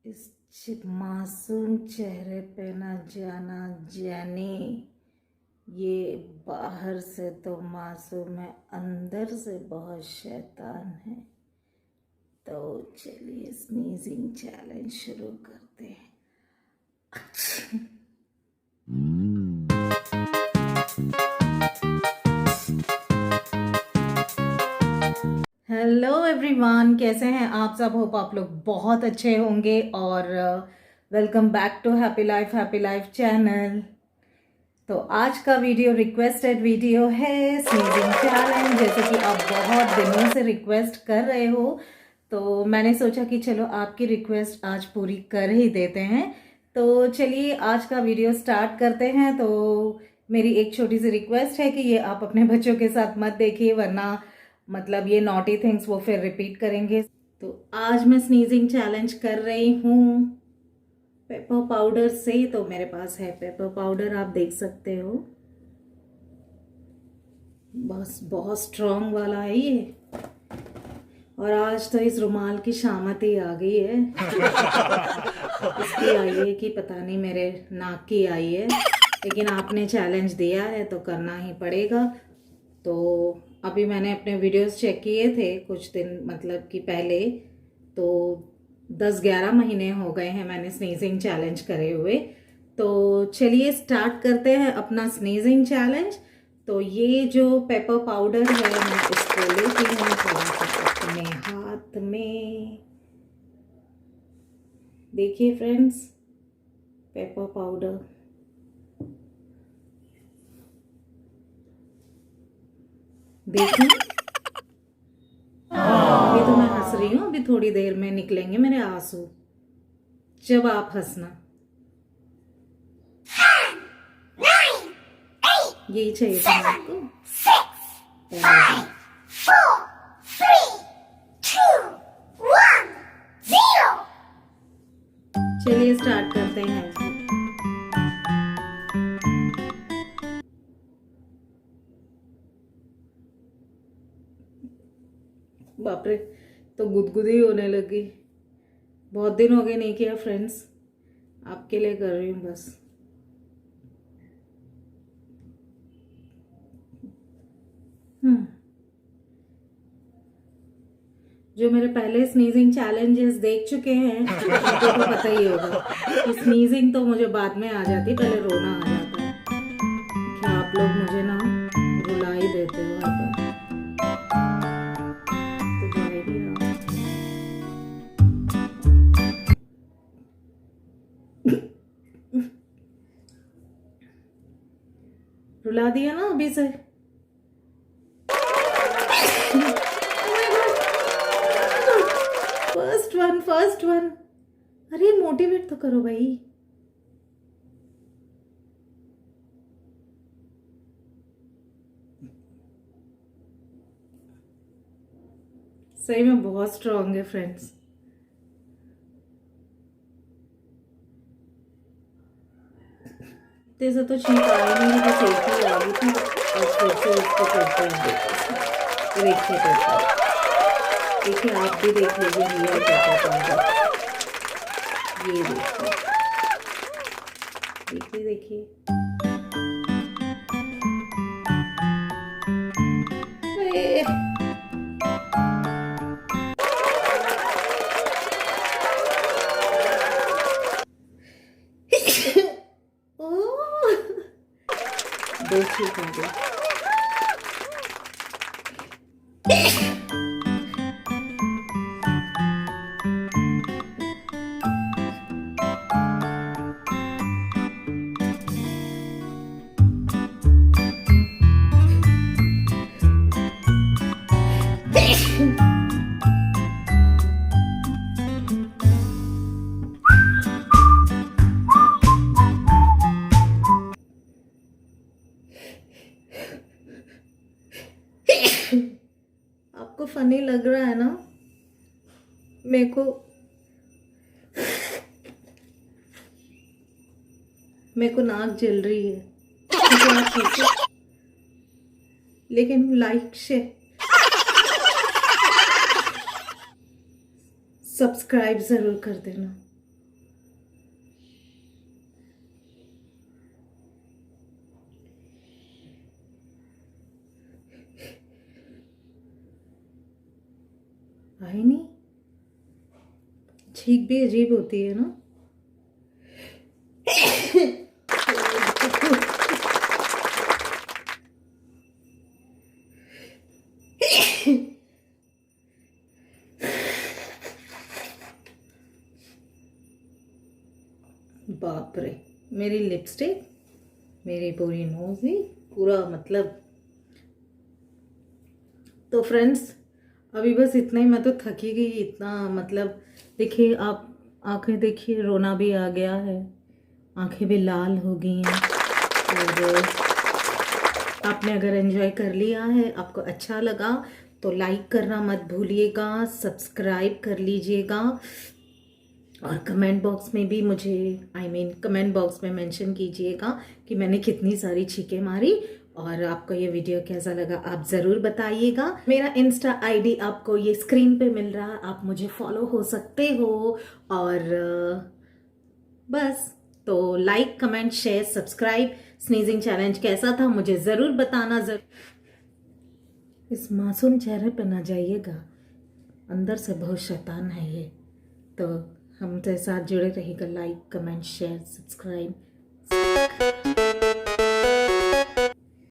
इस मासूम चेहरे पे ना जाना जाने, ये बाहर से तो मासूम है, अंदर से बहुत शैतान है। तो चलिए स्नीजिंग चैलेंज शुरू करते हैं। हेलो एवरीवन, कैसे हैं आप सब? होप आप लोग बहुत अच्छे होंगे और welcome back to happy life channel. तो आज का वीडियो रिक्वेस्टेड वीडियो है, स्नीजिंग चैलेंज। जैसे कि आप बहुत दिनों से रिक्वेस्ट कर रहे हो, तो मैंने सोचा कि चलो आपकी रिक्वेस्ट आज पूरी कर ही देते हैं। तो चलिए आज का वीडियो स्टार्ट करते हैं। तो मेरी एक छोटी सी रिक्वेस्ट है कि ये आप अपने बच्चों के साथ मत देखिए, वरना मतलब ये नॉटी थिंग्स वो फिर रिपीट करेंगे। तो आज मैं स्नीजिंग चैलेंज कर रही हूँ पेपर पाउडर से। तो मेरे पास है पेपर पाउडर, आप देख सकते हो, बस बहुत स्ट्रॉन्ग वाला है ये। और आज तो इस रुमाल की शामत ही आ गई है। इसकी आई है कि पता नहीं, मेरे नाक की आई है, लेकिन आपने चैलेंज दिया है तो करना ही पड़ेगा। तो अभी मैंने अपने वीडियोस चेक किए थे कुछ दिन मतलब कि पहले, तो 10-11 महीने हो गए हैं मैंने स्नीजिंग चैलेंज करे हुए। तो चलिए स्टार्ट करते हैं अपना स्नीजिंग चैलेंज। तो ये जो पेपर पाउडर है मैं इसको लेती हूँ थोड़ा सा अपने हाथ में। देखिए फ्रेंड्स, पेपर पाउडर देखिए। अभी तो मैं हंस रही हूँ, अभी थोड़ी देर में निकलेंगे मेरे आंसू जब आप हंसना। यही चाहिए था आपको। चलिए स्टार्ट करते हैं। बाप रे, तो गुदगुदी होने लगी। बहुत दिन हो गए नहीं किया फ्रेंड्स, आपके लिए कर रही हूँ बस। जो मेरे पहले स्नीजिंग चैलेंजेस देख चुके हैं उनको तो पता ही होगा कि स्नीजिंग तो मुझे बाद में आ जाती, पहले रोना आ जाता है। क्या आप लोग मुझे ना रुला ही देते हो हर बार। तो जाएगी ना। रुला दिया ना अभी से। First one. अरे मोटिवेट तो करो भाई। सही में बहुत स्ट्रांग है फ्रेंड्स। तेज तो छींक आई नहीं, बस एक ही आ गई थी। और फिर से इसको करते हैं, देखिए करते हैं। देखिए आप भी देख लीजिए रियल पेपर पाउडर। ये देखिए देखिए। दो ठीक आ गए। आपको फनी लग रहा है ना? मेरे को नाक जल रही है, लेकिन लाइक शेयर सब्सक्राइब जरूर कर देना। आई नहीं, छींक भी अजीब होती है ना। बाप रे, मेरी लिपस्टिक, मेरी पूरी नोज ही पूरा मतलब। तो फ्रेंड्स अभी बस इतना ही, मैं तो थकी गई इतना मतलब। देखिए आप, आंखें देखिए, रोना भी आ गया है, आंखें भी लाल हो गई हैं। और आपने अगर एंजॉय कर लिया है, आपको अच्छा लगा तो लाइक करना मत भूलिएगा, सब्सक्राइब कर लीजिएगा, और कमेंट बॉक्स में भी मुझे कमेंट बॉक्स में मेंशन कीजिएगा कि मैंने कितनी सारी छींकें मारी, और आपको ये वीडियो कैसा लगा आप ज़रूर बताइएगा। मेरा इंस्टा आईडी आपको ये स्क्रीन पे मिल रहा है, आप मुझे फॉलो हो सकते हो। और बस, तो like comment share subscribe. Sneezing challenge कैसा था मुझे ज़रूर बताना। इस मासूम चेहरे पे ना जाइएगा, अंदर से बहुत शैतान है ये। तो हमसे साथ जुड़े रहिएगा, लाइक कमेंट शेयर सब्सक्राइब।